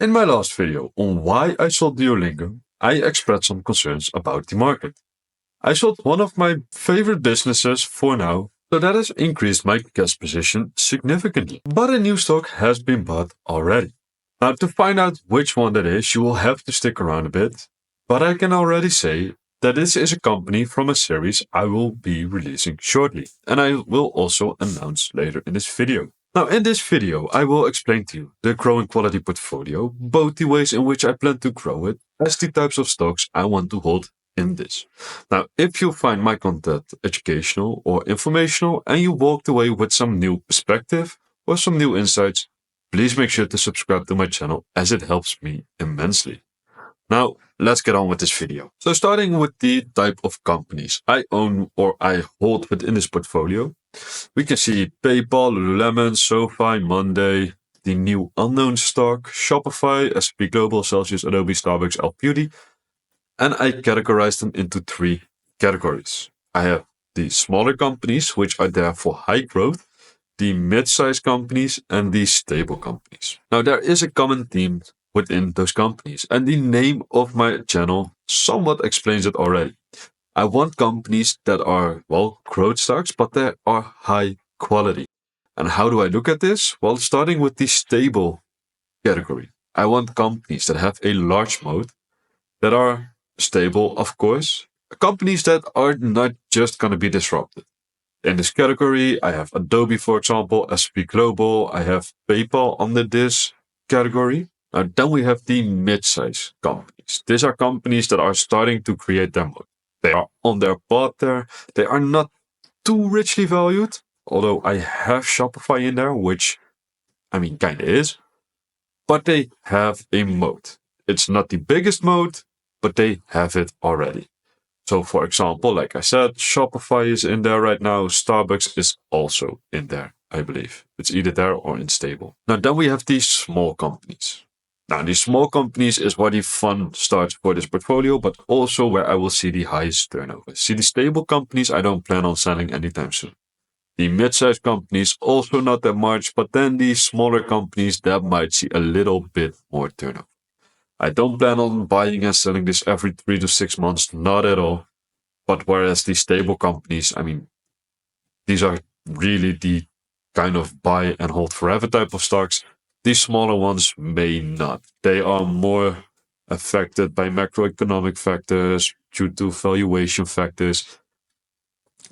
In my last video on why I sold Duolingo, I expressed some concerns about the market. I sold one of my favorite businesses for now, so that has increased my cash position significantly. But a new stock has been bought already. Now, to find out which one that is, you will have to stick around a bit, but I can already say that this is a company from a series I will be releasing shortly, and I will also announce later in this video. Now, in this video, I will explain to you the growing quality portfolio, both the ways in which I plan to grow it, as the types of stocks I want to hold in this. Now, if you find my content educational or informational and you walked away with some new perspective or some new insights, please make sure to subscribe to my channel as it helps me immensely. Now, let's get on with this video. So starting with the type of companies I own or I hold within this portfolio, we can see PayPal, Lululemon, SoFi, Monday, the new unknown stock, Shopify, SP Global, Celsius, Adobe, Starbucks, Elf Beauty, and I categorize them into three categories. I have the smaller companies, which are there for high growth, the mid-sized companies, and the stable companies. Now, there is a common theme within those companies, and the name of my channel somewhat explains it already. I want companies that are, well, growth stocks, but they are high quality. And how do I look at this? Well, starting with the stable category. I want companies that have a large moat, that are stable, of course. Companies that are not just going to be disrupted. In this category, I have Adobe, for example, SP Global. I have PayPal under this category. Then we have the mid-size companies. These are companies that are starting to create their moat. They are on their path there. They are not too richly valued, although I have Shopify in there, which, kind of is. But they have a moat. It's not the biggest moat, but they have it already. So, for example, like I said, Shopify is in there right now. Starbucks is also in there, I believe. It's either there or in stable. Now, then we have these small companies. Now, these small companies is where the fun starts for this portfolio, but also where I will see the highest turnover. See, the stable companies I don't plan on selling anytime soon. The mid-sized companies also not that much, but then the smaller companies that might see a little bit more turnover. I don't plan on buying and selling this every 3 to 6 months, not at all. But whereas the stable companies, these are really the kind of buy and hold forever type of stocks. These smaller ones may not. They are more affected by macroeconomic factors due to valuation factors.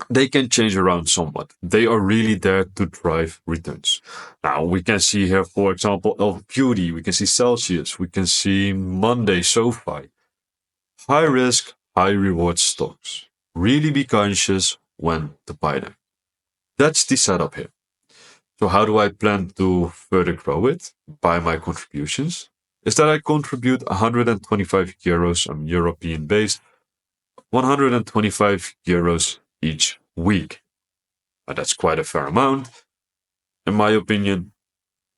They can change around somewhat. They are really there to drive returns. Now, we can see here, for example, Elf Beauty. We can see Celsius. We can see Monday, SoFi. High risk, high reward stocks. Really be conscious when to buy them. That's the setup here. So how do I plan to further grow it? By my contributions. Is that I contribute 125 euros, I'm European based, 125 euros each week. Now, that's quite a fair amount, in my opinion,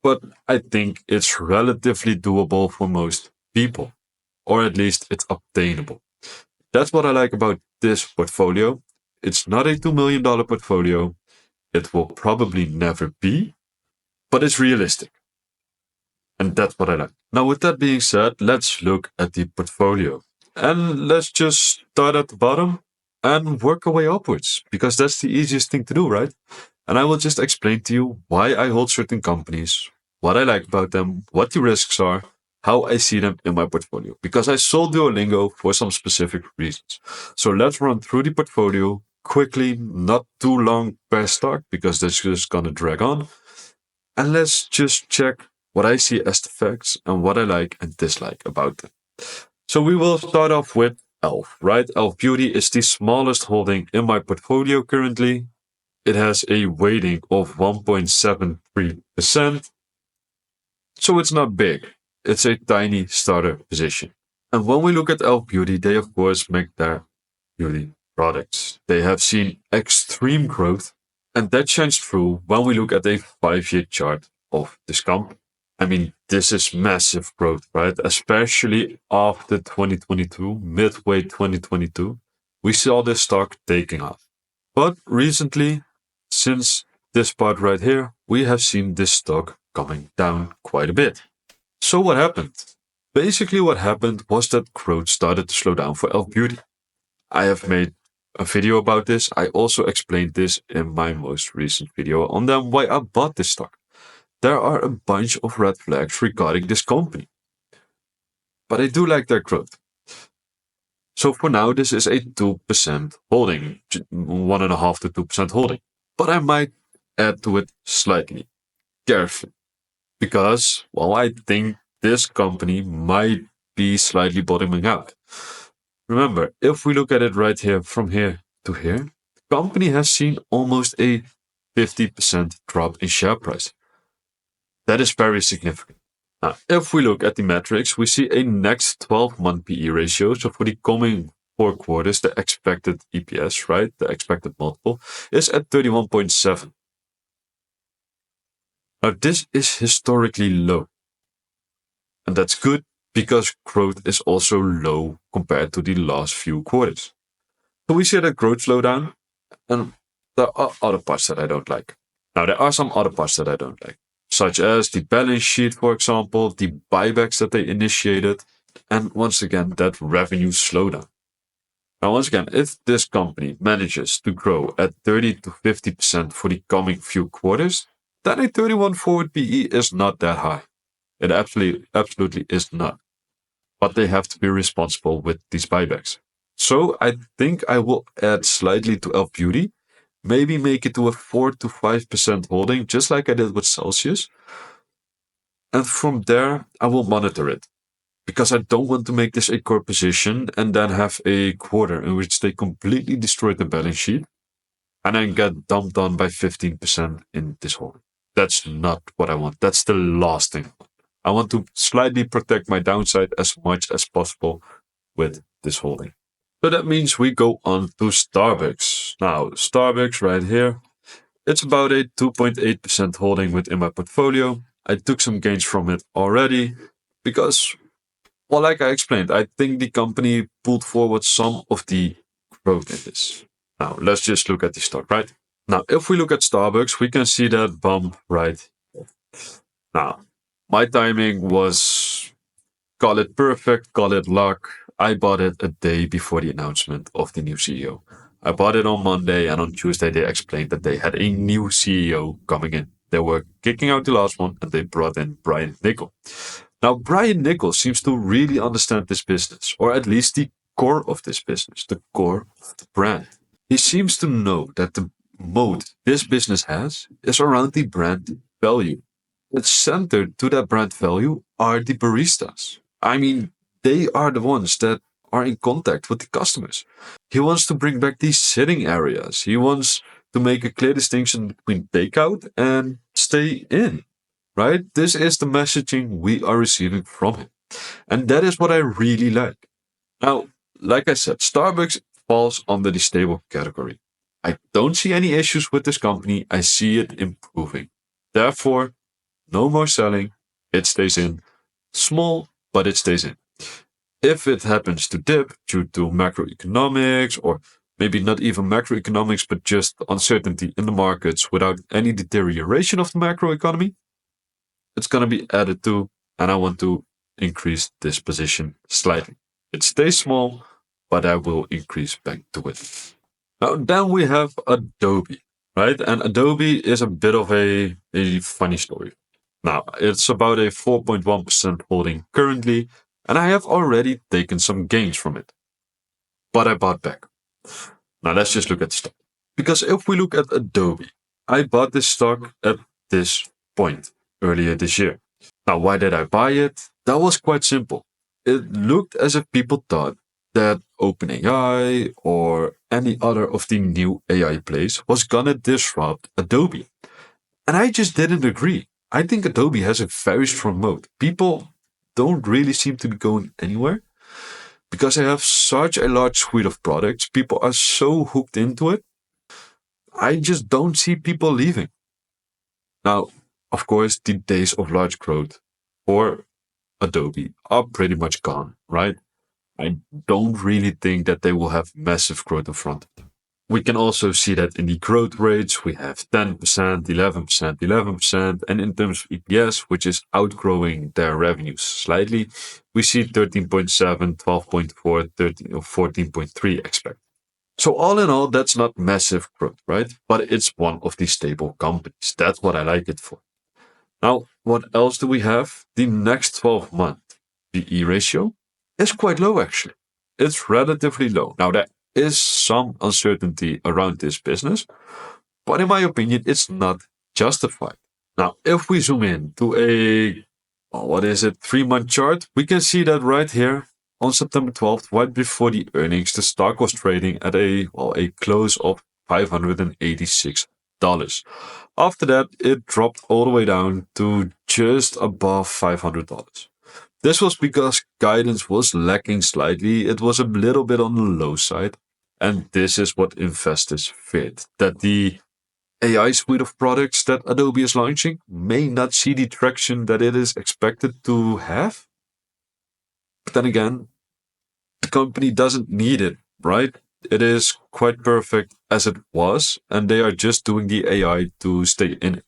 but I think it's relatively doable for most people, or at least it's obtainable. That's what I like about this portfolio. It's not a $2 million portfolio. It will probably never be, but it's realistic. And that's what I like. Now, with that being said, let's look at the portfolio. And let's just start at the bottom and work our way upwards, because that's the easiest thing to do, right? And I will just explain to you why I hold certain companies, what I like about them, what the risks are, how I see them in my portfolio. Because I sold Duolingo for some specific reasons. So let's run through the portfolio quickly, not too long per stock, because that's just going to drag on. And let's just check what I see as the facts and what I like and dislike about them. So we will start off with Elf, right? Elf Beauty is the smallest holding in my portfolio currently. It has a weighting of 1.73%. So it's not big. It's a tiny starter position. And when we look at Elf Beauty, they of course make their beauty products. They have seen extreme growth, and that shines through when we look at a 5-year chart of this company. This is massive growth, right? Especially after 2022, midway 2022, we saw this stock taking off. But recently, since this part right here, we have seen this stock coming down quite a bit. So what happened? Basically, what happened was that growth started to slow down for Elf Beauty. I have made a video about this. I also explained this in my most recent video on them why I bought this stock. There are a bunch of red flags regarding this company, but I do like their growth. So for now, this is a 2% holding, 1.5 to 2% holding. But I might add to it slightly, carefully, because, well, I think this company might be slightly bottoming out. Remember, if we look at it right here from here to here, the company has seen almost a 50% drop in share price. That is very significant. Now, if we look at the metrics, we see a next 12-month PE ratio. So for the coming 4 quarters, the expected EPS, right, the expected multiple, is at 31.7. Now, this is historically low. And that's good because growth is also low compared to the last few quarters. So we see that growth slowdown, and there are other parts that I don't like. Now, there are some other parts that I don't like, such as the balance sheet, for example, the buybacks that they initiated, and once again, that revenue slowdown. Now, once again, if this company manages to grow at 30 to 50% for the coming few quarters, then a 31 forward PE is not that high. It absolutely is not. But they have to be responsible with these buybacks. So I think I will add slightly to Elf Beauty, maybe make it to a 4 to 5% holding, just like I did with Celsius. And from there, I will monitor it because I don't want to make this a core position and then have a quarter in which they completely destroy the balance sheet and then get dumped on by 15% in this holding. That's not what I want. That's the last thing. I want to slightly protect my downside as much as possible with this holding. So that means we go on to Starbucks. Now, Starbucks right here, it's about a 2.8% holding within my portfolio. I took some gains from it already because, well, like I explained, I think the company pulled forward some of the growth in this. Now, let's just look at the stock, right? Now, if we look at Starbucks, we can see that bump right here. Now, my timing was, call it perfect, call it luck. I bought it a day before the announcement of the new CEO. I bought it on Monday, and on Tuesday they explained that they had a new CEO coming in. They were kicking out the last one, and they brought in Brian Nickel. Now, Brian Nickel seems to really understand this business, or at least the core of this business, the core of the brand. He seems to know that the moat this business has is around the brand value. It's centered to that brand value are the baristas. I mean, they are the ones that are in contact with the customers. He wants to bring back these sitting areas. He wants to make a clear distinction between takeout and stay in, right? This is the messaging we are receiving from him. And that is what I really like. Now, like I said, Starbucks falls under the stable category. I don't see any issues with this company. I see it improving. Therefore, no more selling. It stays in. Small, but it stays in. If it happens to dip due to macroeconomics, or maybe not even macroeconomics, but just uncertainty in the markets without any deterioration of the macroeconomy, it's going to be added to, and I want to increase this position slightly. It stays small, but I will increase back to it. Now, then we have Adobe, right? And Adobe is a bit of a funny story. Now, it's about a 4.1% holding currently, and I have already taken some gains from it. But I bought back. Now, let's just look at the stock. Because if we look at Adobe, I bought this stock at this point earlier this year. Now, why did I buy it? That was quite simple. It looked as if people thought that OpenAI or any other of the new AI plays was gonna disrupt Adobe. And I just didn't agree. I think Adobe has a very strong moat. People don't really seem to be going anywhere because they have such a large suite of products. People are so hooked into it. I just don't see people leaving. Now, of course, the days of large growth for Adobe are pretty much gone, right? I don't really think that they will have massive growth in front of them. We can also see that in the growth rates, we have 10%, 11%, 11%. And in terms of EPS, which is outgrowing their revenues slightly, we see 13.7, 12.4, 13 or 14.3 expect. So all in all, that's not massive growth, right? But it's one of the stable companies. That's what I like it for. Now, what else do we have? The next 12-month PE ratio is quite low, actually. It's relatively low. Now, there is some uncertainty around this business, but in my opinion, it's not justified. Now, if we zoom in to a, 3-month chart, we can see that right here on September 12th, right before the earnings, the stock was trading at a close of $586. After that, it dropped all the way down to just above $500. This was because guidance was lacking slightly. It was a little bit on the low side. And this is what investors feared, that the AI suite of products that Adobe is launching may not see the traction that it is expected to have. But then again, the company doesn't need it, right? It is quite perfect as it was, and they are just doing the AI to stay in it.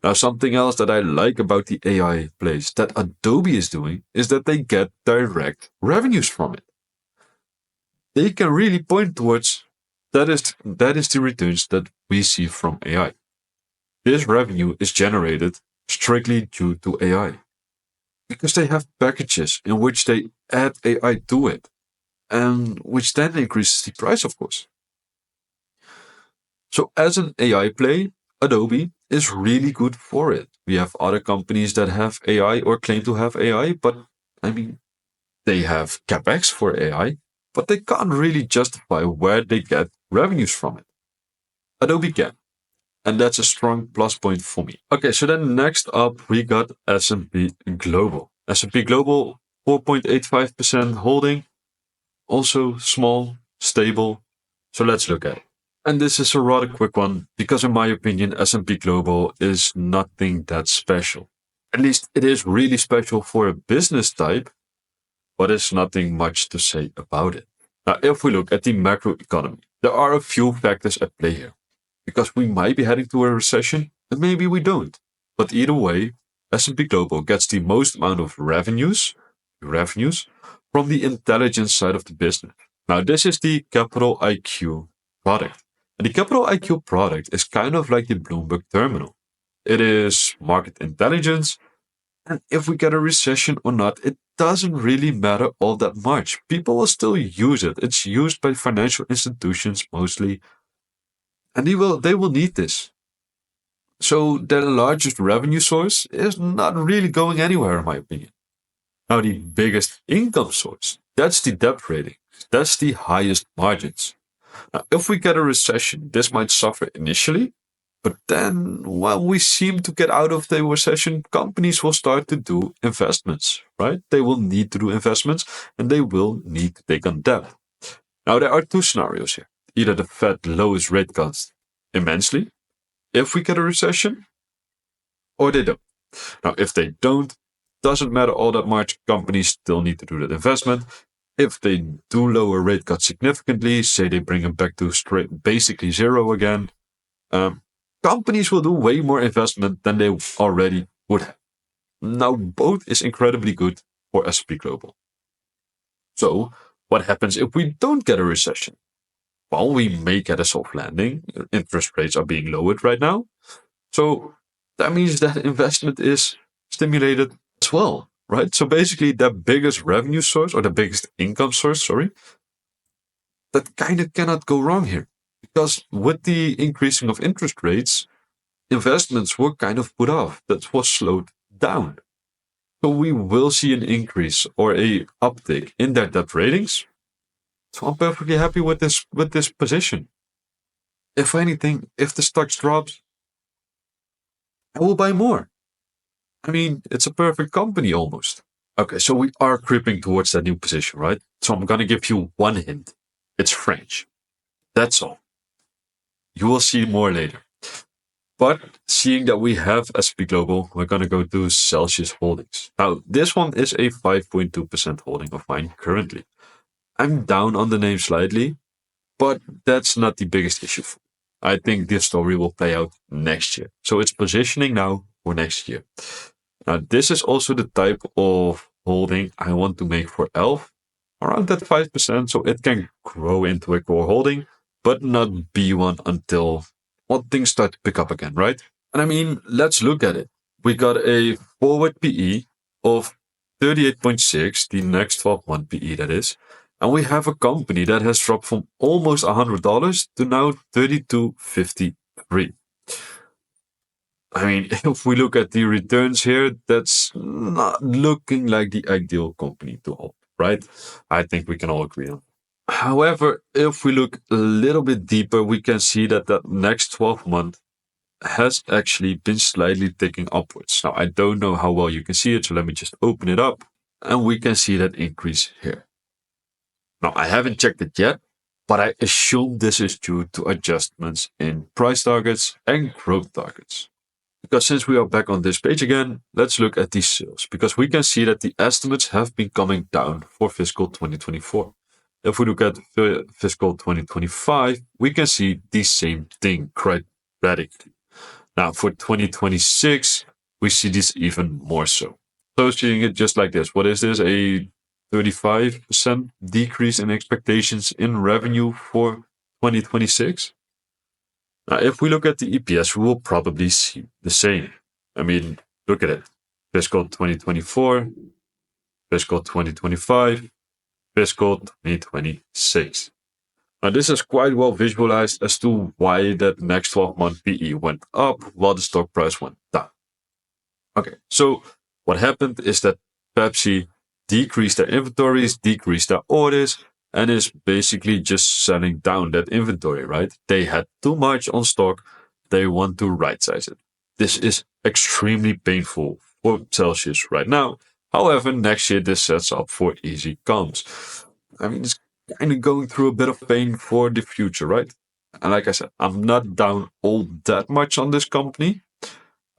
Now, something else that I like about the AI plays that Adobe is doing is that they get direct revenues from it. They can really point towards that is the returns that we see from AI. This revenue is generated strictly due to AI because they have packages in which they add AI to it, and which then increases the price, of course. So, as an AI play, Adobe is really good for it. We have other companies that have AI or claim to have AI, but I mean, they have capex for AI, but they can't really justify where they get revenues from it. Adobe can, and that's a strong plus point for me. Okay, so then next up we got S&P Global. S&P Global 4.85% holding, also small, stable. So let's look at it. And this is a rather quick one because in my opinion S&P Global is nothing that special. At least it is really special for a business type, but it's nothing much to say about it. Now, if we look at the macroeconomy, there are a few factors at play here because we might be heading to a recession and maybe we don't. But either way, S&P Global gets the most amount of revenues from the intelligence side of the business. Now, this is the Capital IQ product. And the Capital IQ product is kind of like the Bloomberg terminal. It is market intelligence. And if we get a recession or not, it doesn't really matter all that much. People will still use it. It's used by financial institutions mostly. And they will need this. So their largest revenue source is not really going anywhere, in my opinion. Now, the biggest income source, that's the debt rating. That's the highest margins. Now, if we get a recession, this might suffer initially, but then when we seem to get out of the recession, companies will start to do investments, right? They will need to do investments and they will need to take on debt. Now, there are two scenarios here. Either the Fed lowers rate cuts immensely if we get a recession, or they don't. Now, if they don't, doesn't matter all that much. Companies still need to do that investment. If they do lower rate cuts significantly, say they bring them back to basically zero again, companies will do way more investment than they already would have. Now, both is incredibly good for S&P Global. So, what happens if we don't get a recession? Well, we may get a soft landing. Interest rates are being lowered right now. So, that means that investment is stimulated as well, right? So, basically, the biggest revenue source or the biggest income source, that kind of cannot go wrong here. Because with the increasing of interest rates, investments were kind of put off. That was slowed down. So we will see an increase or a uptick in their debt ratings. So I'm perfectly happy with this position. If anything, if the stocks drops, I will buy more. I mean, it's a perfect company almost. Okay, so we are creeping towards that new position, right? So I'm gonna give you one hint. It's French. That's all. You will see more later. But seeing that we have S&P Global, we're going to go to Celsius Holdings. Now, this one is a 5.2% holding of mine currently. I'm down on the name slightly, But that's not the biggest issue. I think this story will play out next year. So it's positioning now for next year. Now, this is also the type of holding I want to make for ELF, around that 5%, so it can grow into a core holding, but not be one until things start to pick up again, right? And I mean, let's look at it. We got a forward PE of 38.6, the next 12-month PE that is. And we have a company that has dropped from almost $100 to now 32.53. I mean, if we look at the returns here, that's not looking like the ideal company to hold, right? I think we can all agree on. However, if we look a little bit deeper, we can see that the next 12 months has actually been slightly ticking upwards. Now, I don't know how well you can see it, so let me just open it up and we can see that increase here. Now, I haven't checked it yet, but I assume this is due to adjustments in price targets and growth targets. Because since we are back on this page again, let's look at these sales, because we can see that the estimates have been coming down for fiscal 2024. If we look at fiscal 2025, we can see the same thing quite radically. Now, for 2026, we see this even more so. So, seeing it just like this, what is this? A 35% decrease in expectations in revenue for 2026? Now, if we look at the EPS, we will probably see the same. I mean, look at it. Fiscal 2024, fiscal 2025, fiscal 2026. Now, this is quite well visualized as to why that next 12-month PE went up while the stock price went down. Okay, so what happened is that Pepsi decreased their inventories, decreased their orders, and is basically just selling down that inventory, right? They had too much on stock. They want to right size it. This is extremely painful for Celsius right now. However, next year this sets up for easy comps. I mean, it's kind of going through a bit of pain for the future, right? And like I said, I'm not down all that much on this company.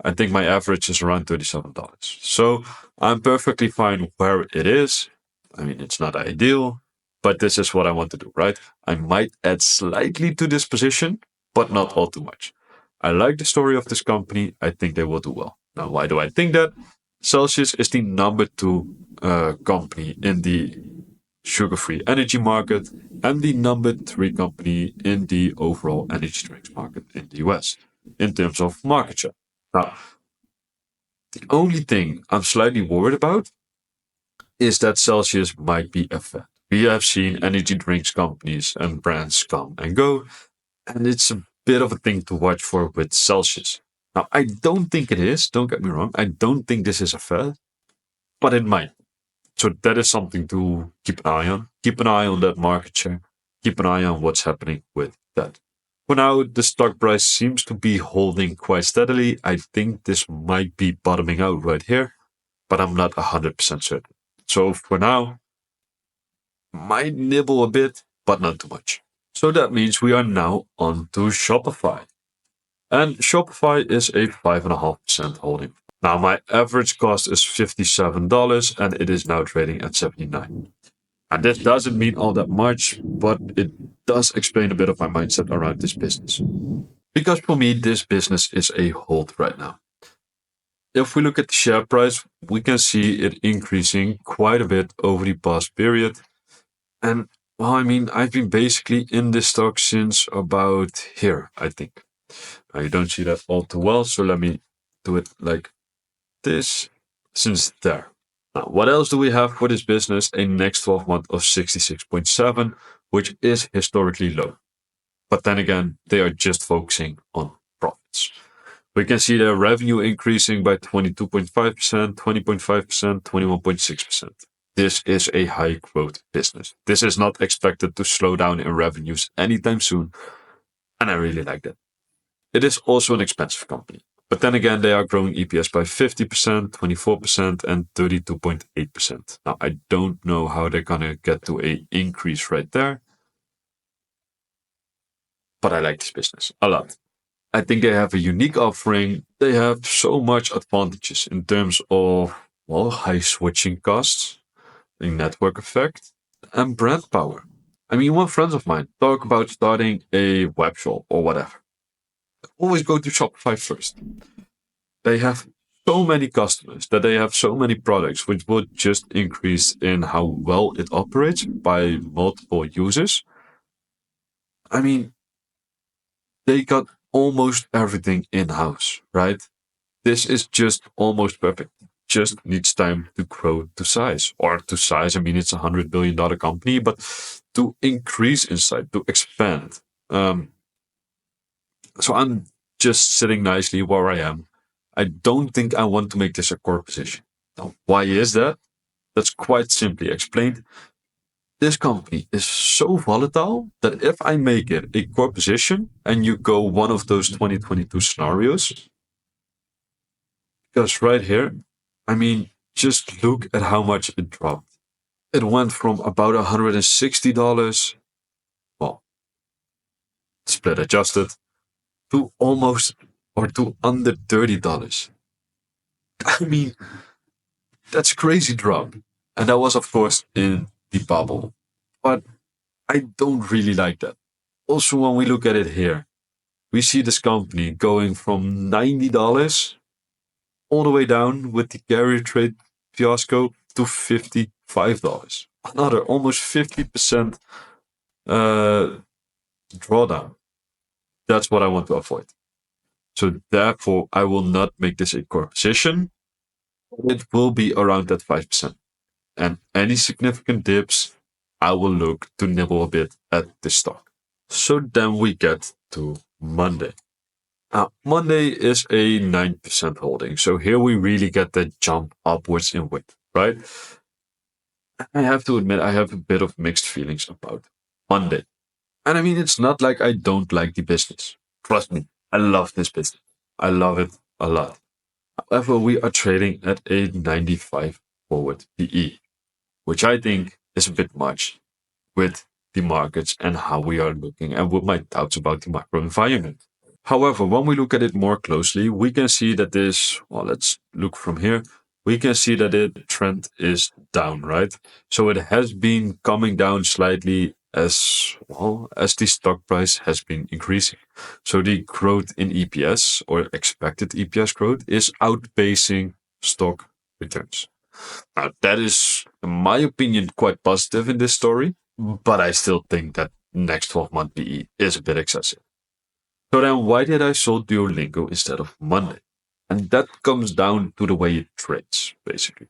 I think my average is around $37. So I'm perfectly fine where it is. I mean, it's not ideal, but this is what I want to do, right? I might add slightly to this position, but not all too much. I like the story of this company. I think they will do well. Now, why do I think that? Celsius is the number two company in the sugar-free energy market and the number three company in the overall energy drinks market in the US in terms of market share. Now, the only thing I'm slightly worried about is that Celsius might be a fad. We have seen energy drinks companies and brands come and go, and it's a bit of a thing to watch for with Celsius. Now, I don't think it is, don't get me wrong. I don't think this is a fad, but it might. So that is something to keep an eye on. Keep an eye on that market share. Keep an eye on what's happening with that. For now, the stock price seems to be holding quite steadily. I think this might be bottoming out right here, but I'm not 100% certain. So for now, might nibble a bit, but not too much. So that means we are now on to Shopify. And Shopify is a 5.5% holding. Now, my average cost is $57 and it is now trading at 79. And this doesn't mean all that much, but it does explain a bit of my mindset around this business. Because for me, this business is a hold right now. If we look at the share price, we can see it increasing quite a bit over the past period. And well, I mean, I've been basically in this stock since about here, I think. Now, you don't see that all too well, so let me do it like this since there. Now, what else do we have for this business? A next 12 month of 66.7, which is historically low. But then again, they are just focusing on profits. We can see their revenue increasing by 22.5%, 20.5%, 21.6%. This is a high growth business. This is not expected to slow down in revenues anytime soon. And I really like that. It is also an expensive company. But then again, they are growing EPS by 50%, 24%, and 32.8%. Now, I don't know how they're going to get to an increase right there. But I like this business a lot. I think they have a unique offering. They have so much advantages in terms of, well, high switching costs, a network effect, and brand power. I mean, when friends of mine talk about starting a web shop or whatever, always go to Shopify first. They have so many customers that they have so many products, which would just increase in how well it operates by multiple users. I mean, they got almost everything in house, right? This is just almost perfect. Just needs time to grow to size. Or to size, I mean, it's $100 billion company, but to increase in size, to expand. So I'm just sitting nicely where I am. I don't think I want to make this a core position. Now, why is that? That's quite simply explained. This company is so volatile that if I make it a core position and you go one of those 2022 scenarios, because right here, I mean, just look at how much it dropped. It went from about $160, well, split adjusted, to almost or to under $30. I mean, that's a crazy drop. And that was, of course, in the bubble. But I don't really like that. Also, when we look at it here, we see this company going from $90 all the way down with the carrier trade fiasco to $55. Another almost 50% uh, drawdown. That's what I want to avoid. So therefore, I will not make this a core position. It will be around that 5%. And any significant dips, I will look to nibble a bit at the stock. So then we get to Monday. Monday is a 9% holding. So here we really get that jump upwards in width, right? I have to admit, I have a bit of mixed feelings about Monday. And I mean, it's not like I don't like the business. Trust me, I love this business. I love it a lot. However, we are trading at a 95 forward PE, which I think is a bit much with the markets and how we are looking and with my doubts about the macro environment. However, when we look at it more closely, we can see that this, well, let's look from here. We can see that the trend is down, right? So it has been coming down slightly as well as the stock price has been increasing. So the growth in EPS or expected EPS growth is outpacing stock returns. Now, that is, in my opinion, quite positive in this story, but I still think that next 12-month PE is a bit excessive. So then why did I sold Duolingo instead of Monday? And that comes down to the way it trades, basically.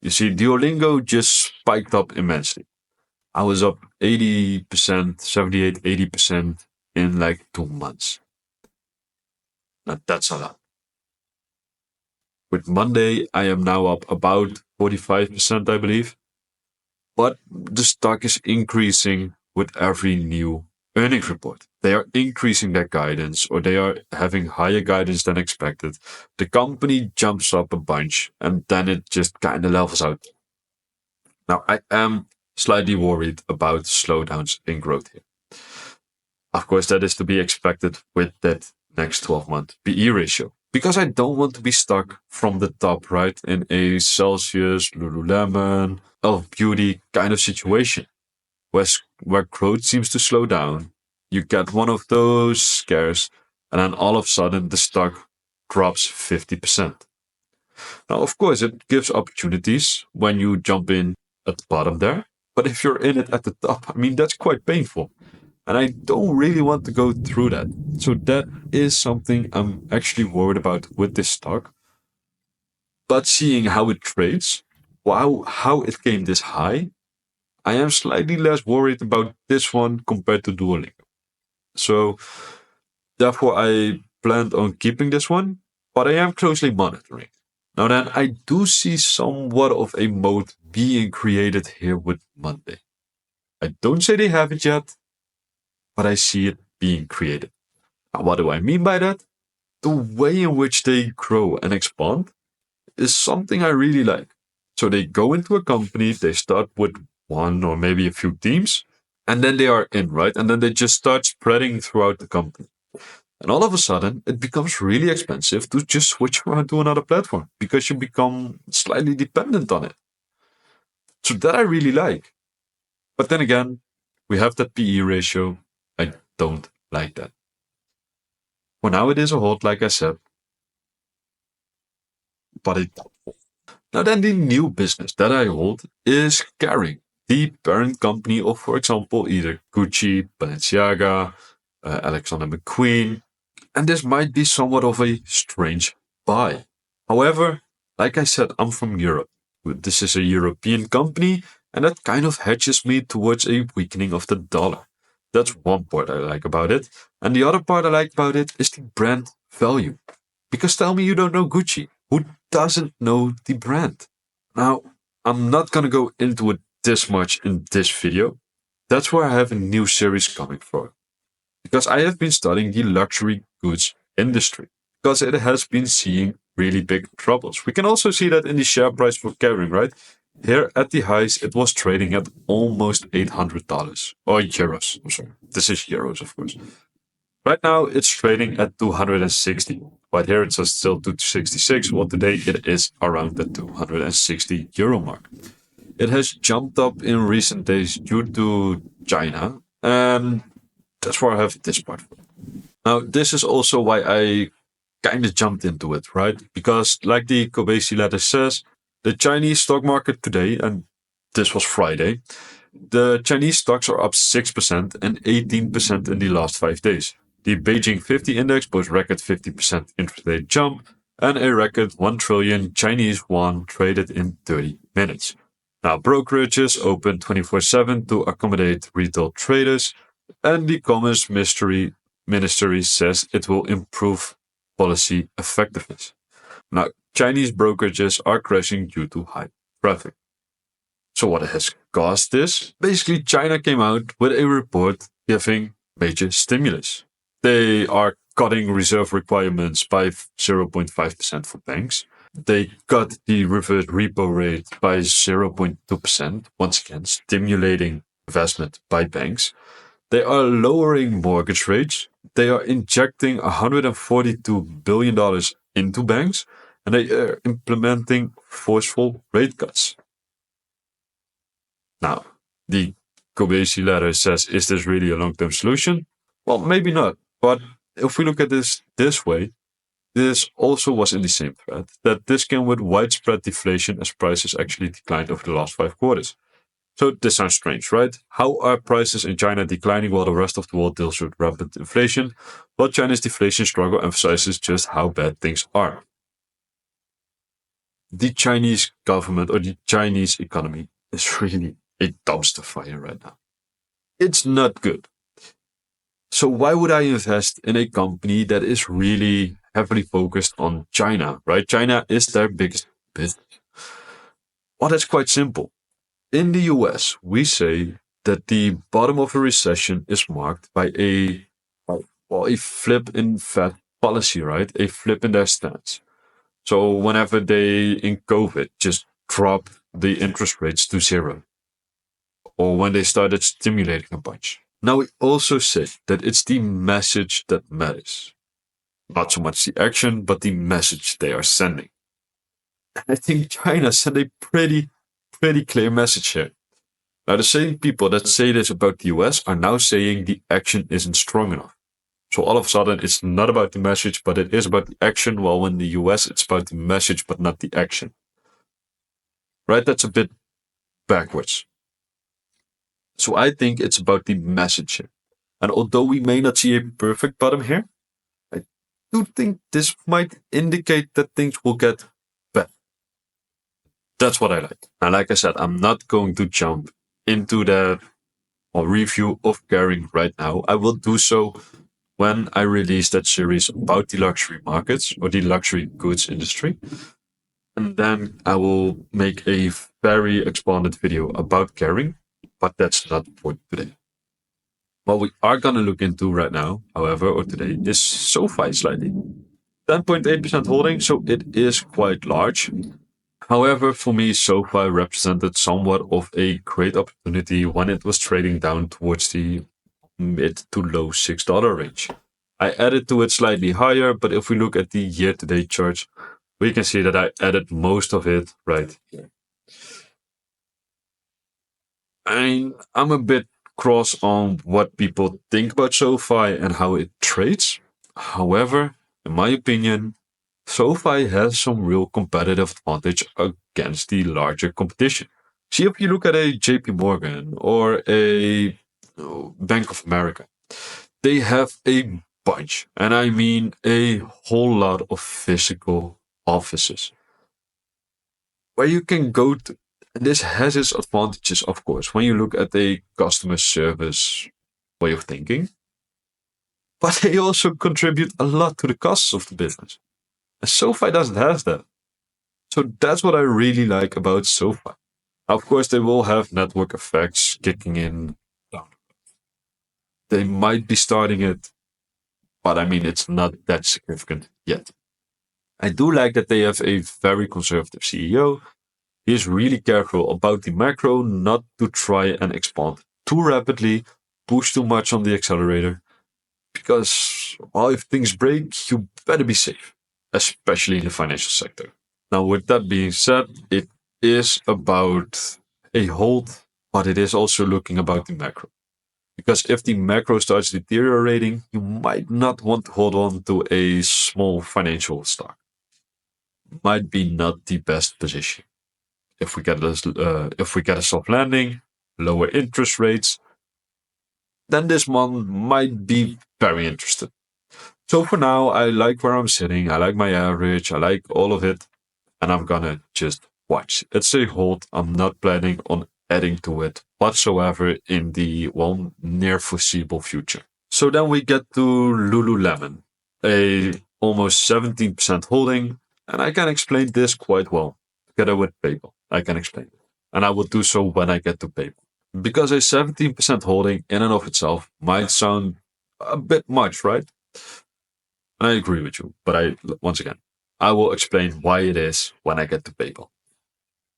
You see, Duolingo just spiked up immensely. I was up 80%, 78, 80% in like 2 months. Now that's a lot. With Monday, I am now up about 45%, I believe. But the stock is increasing with every new earnings report. They are increasing their guidance or they are having higher guidance than expected. The company jumps up a bunch and then it just kind of levels out. Now, I am slightly worried about slowdowns in growth here. Of course, that is to be expected with that next 12-month PE ratio. Because I don't want to be stuck from the top, right, in a Celsius, Lululemon, Elf Beauty kind of situation where growth seems to slow down. You get one of those scares, and then all of a sudden the stock drops 50%. Now, of course, it gives opportunities when you jump in at the bottom there. But if you're in it at the top, I mean, that's quite painful. And I don't really want to go through that. So that is something I'm actually worried about with this stock. But seeing how it trades, wow, how it came this high, I am slightly less worried about this one compared to Duolingo. So therefore, I planned on keeping this one, but I am closely monitoring. Now then, I do see somewhat of a mode being created here with Monday. I don't say they have it yet, but I see it being created. Now, what do I mean by that? The way in which they grow and expand is something I really like. So they go into a company, they start with one or maybe a few teams, and then they are in, right? And then they just start spreading throughout the company. And all of a sudden, it becomes really expensive to just switch around to another platform because you become slightly dependent on it. So that I really like. But then again, We have that PE ratio. I don't like that. For now, it is a hold, like I said, but it. Now, then the new business that I hold is Kering, the parent company of, for example, either Gucci, Balenciaga, Alexander McQueen, and this might be somewhat of a strange buy. However, like I said, I'm from Europe. This is a European company, and that kind of hedges me towards a weakening of the dollar. That's one part I like about it. And the other part I like about it is the brand value. Because tell me you don't know Gucci. Who doesn't know the brand? Now, I'm not gonna go into it this much in this video. That's where I have a new series coming for. Because I have been studying the luxury goods industry. Because it has been seeing really big troubles. We can also see that in the share price for Kering, right? Here at the highs, it was trading at almost $800 or euros. I'm sorry. This is euros, of course. Right now, it's trading at 260, but here it's still 266. Well, today it is around the 260 euro mark. It has jumped up in recent days due to China, and that's why I have this part. Now, this is also why I kind of jumped into it, right? Because, like the Kobeissi letter says, the Chinese stock market today, and this was Friday, the Chinese stocks are up 6% and 18% in the last 5 days. The Beijing 50 index posted record 50% intraday jump and a record 1 trillion Chinese yuan traded in 30 minutes. Now, brokerages open 24/7 to accommodate retail traders, and the Commerce Ministry says it will improve policy effectiveness. Now, Chinese brokerages are crashing due to high traffic. So what has caused this? Basically, China came out with a report giving major stimulus. They are cutting reserve requirements by 0.5% for banks. They cut the reverse repo rate by 0.2%, once again, stimulating investment by banks. They are lowering mortgage rates. They are injecting $142 billion into banks, and they are implementing forceful rate cuts. Now, the Kobeissi letter says, is this really a long-term solution? Well, maybe not. But if we look at this way, this also was in the same thread, that this came with widespread deflation as prices actually declined over the last 5 quarters. So this sounds strange, right? How are prices in China declining while the rest of the world deals with rapid inflation? Well, China's deflation struggle emphasizes just how bad things are. The Chinese government or the Chinese economy is really a dumpster fire right now. It's not good. So why would I invest in a company that is really heavily focused on China, right? China is their biggest business. Well, that's quite simple. In the US, we say that the bottom of a recession is marked by a flip in Fed policy, right? A flip in their stance. So whenever they, in COVID, just dropped the interest rates to zero, or when they started stimulating a bunch. Now, we also say that it's the message that matters. Not so much the action, but the message they are sending. And I think China sent a pretty clear message here. Now, the same people that say this about the US are now saying the action isn't strong enough. So all of a sudden, it's not about the message, but it is about the action, while in the US, it's about the message, but not the action. Right? That's a bit backwards. So I think it's about the message here. And although we may not see a perfect bottom here, I do think this might indicate that things will get better. That's what I like. And like I said, I'm not going to jump into the review of Kering right now. I will do so when I release that series about the luxury markets or the luxury goods industry. And then I will make a very expanded video about Kering, but that's not for today. What we are going to look into right now, however, or today, is SoFi slightly. 10.8% holding, so it is quite large. However, for me, SoFi represented somewhat of a great opportunity when it was trading down towards the mid to low $6 range. I added to it slightly higher, but if we look at the year-to-date chart, we can see that I added most of it right here. I'm a bit cross on what people think about SoFi and how it trades. However, in my opinion, SoFi has some real competitive advantage against the larger competition. See, if you look at a JP Morgan or a Bank of America, they have a bunch, and I mean a whole lot of physical offices where you can go to. And this has its advantages, of course, when you look at a customer service way of thinking, but they also contribute a lot to the costs of the business. And SoFi doesn't have that. So that's what I really like about SoFi. Of course, they will have network effects kicking in. They might be starting it, but I mean, it's not that significant yet. I do like that they have a very conservative CEO. He is really careful about the macro, not to try and expand too rapidly, push too much on the accelerator, because, well, if things break, you better be safe, especially in the financial sector. Now, with that being said, it is about a hold, but it is also looking about the macro. Because if the macro starts deteriorating, you might not want to hold on to a small financial stock. Might be not the best position. If we get a soft landing, lower interest rates, then this one might be very interesting. So for now, I like where I'm sitting. I like my average. I like all of it, and I'm gonna just watch. It's a hold. I'm not planning on adding to it whatsoever in the near foreseeable future. So then we get to Lululemon, a almost 17% holding, and I can explain this quite well together with PayPal. I can explain it, and I will do so when I get to PayPal. Because a 17% holding in and of itself might sound a bit much, right? And I agree with you, but once again, I will explain why it is when I get to PayPal.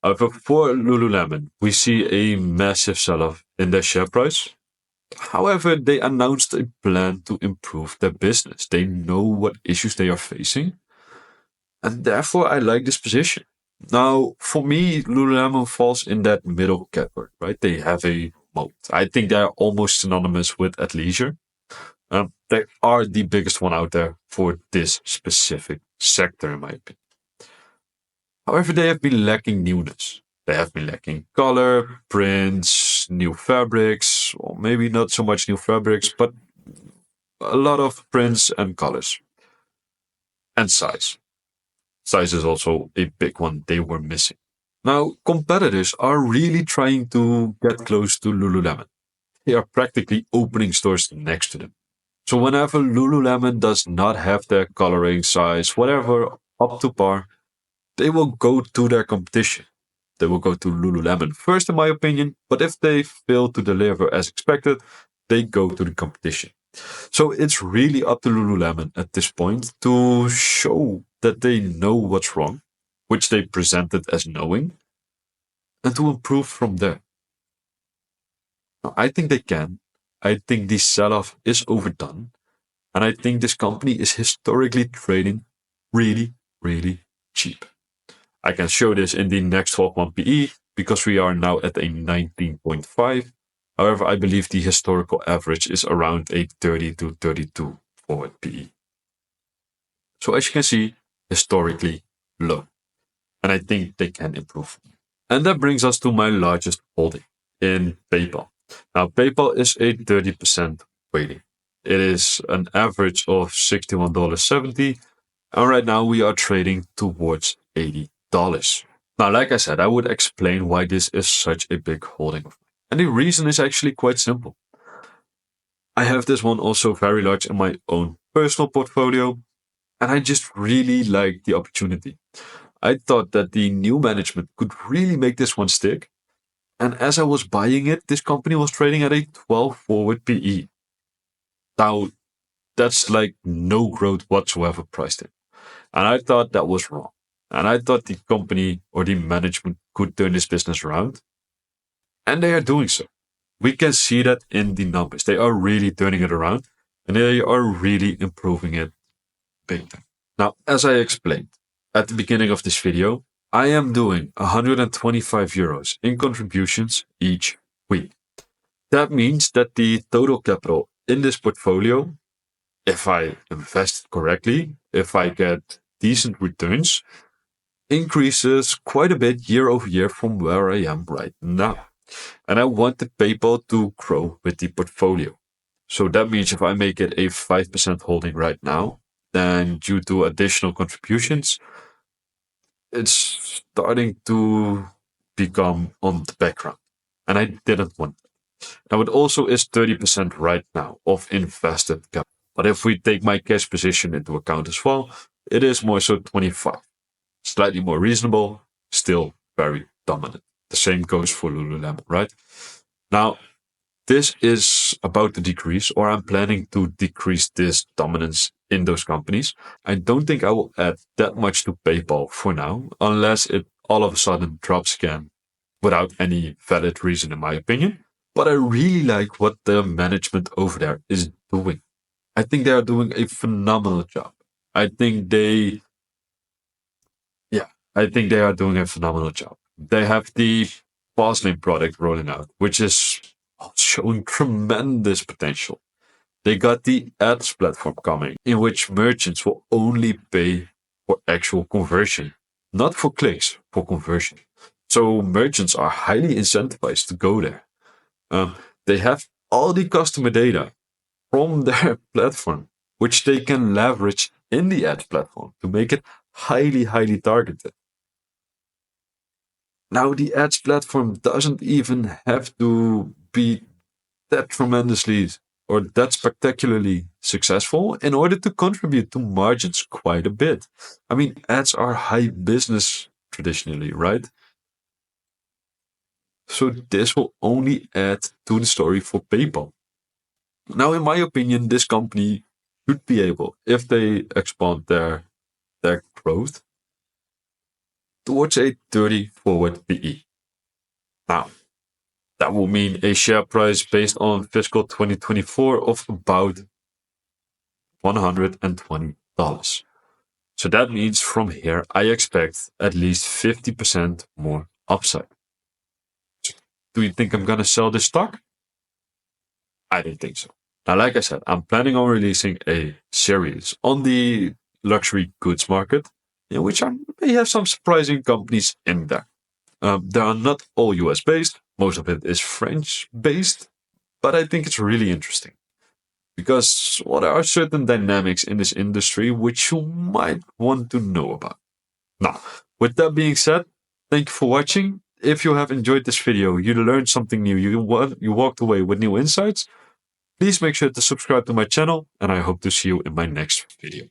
For Lululemon, we see a massive sell-off in their share price. However, they announced a plan to improve their business. They know what issues they are facing, and therefore I like this position. Now, for me, Lululemon falls in that middle category, right? They have a moat. I think they're almost synonymous with athleisure. They are the biggest one out there for this specific sector, in my opinion. However, they have been lacking newness. They have been lacking color, prints, new fabrics, or maybe not so much new fabrics, but a lot of prints and colors. And size. Size is also a big one they were missing. Now, competitors are really trying to get close to Lululemon. They are practically opening stores next to them. So whenever Lululemon does not have their coloring, size, whatever up to par, they will go to their competition. They will go to Lululemon first, in my opinion, but if they fail to deliver as expected, they go to the competition. So it's really up to Lululemon at this point to show that they know what's wrong, which they presented as knowing, and to improve from there. Now, I think they can. I think the sell off is overdone. And I think this company is historically trading really, really cheap. I can show this in the next 12-month PE because we are now at a 19.5. However, I believe the historical average is around a 30 to 32 forward PE. So as you can see, historically low. And I think they can improve. And that brings us to my largest holding in PayPal. Now, PayPal is a 30% weighting. It is an average of $61.70. And right now we are trading towards $80. Now, like I said, I would explain why this is such a big holding of mine. And the reason is actually quite simple. I have this one also very large in my own personal portfolio, and I just really like the opportunity. I thought that the new management could really make this one stick. And as I was buying it, this company was trading at a 12 forward PE. Now, that's like no growth whatsoever priced in. And I thought that was wrong. And I thought the company or the management could turn this business around. And they are doing so. We can see that in the numbers. They are really turning it around and they are really improving it big time. Now, as I explained at the beginning of this video, I am doing €125 in contributions each week. That means that the total capital in this portfolio, if I invest correctly, if I get decent returns, increases quite a bit year over year from where I am right now. And I want the PayPal to grow with the portfolio. So that means if I make it a 5% holding right now, then due to additional contributions, it's starting to become on the background. And I didn't want that. Now it also is 30% right now of invested capital. But if we take my cash position into account as well, it is more so 25. Slightly more reasonable, still very dominant. The same goes for Lululemon, right? Now, this is about to decrease, or I'm planning to decrease this dominance in those companies. I don't think I will add that much to PayPal for now, unless it all of a sudden drops again without any valid reason, in my opinion. But I really like what the management over there is doing. I think they are doing a phenomenal job. I think they, yeah, I think they are doing a phenomenal job. They have the Fastlane product rolling out, which is showing tremendous potential. They got the ads platform coming, in which merchants will only pay for actual conversion, not for clicks, for conversion. So merchants are highly incentivized to go there. Um, they have all the customer data from their platform, which they can leverage in the ads platform to make it highly, highly targeted. Now, the ads platform doesn't even have to be that tremendously or that spectacularly successful in order to contribute to margins quite a bit. I mean, ads are high business traditionally, right? So this will only add to the story for PayPal. Now, in my opinion, this company should be able, if they expand their growth, towards a 30 forward PE. Now, that will mean a share price based on fiscal 2024 of about $120. So that means from here, I expect at least 50% more upside. Do you think I'm going to sell this stock? I don't think so. Now, like I said, I'm planning on releasing a series on the luxury goods market, in which I may have some surprising companies in there. They are not all US based, most of it is French based, but I think it's really interesting because there are certain dynamics in this industry which you might want to know about. Now, with that being said, thank you for watching. If you have enjoyed this video, you learned something new, you walked away with new insights, please make sure to subscribe to my channel, and I hope to see you in my next video.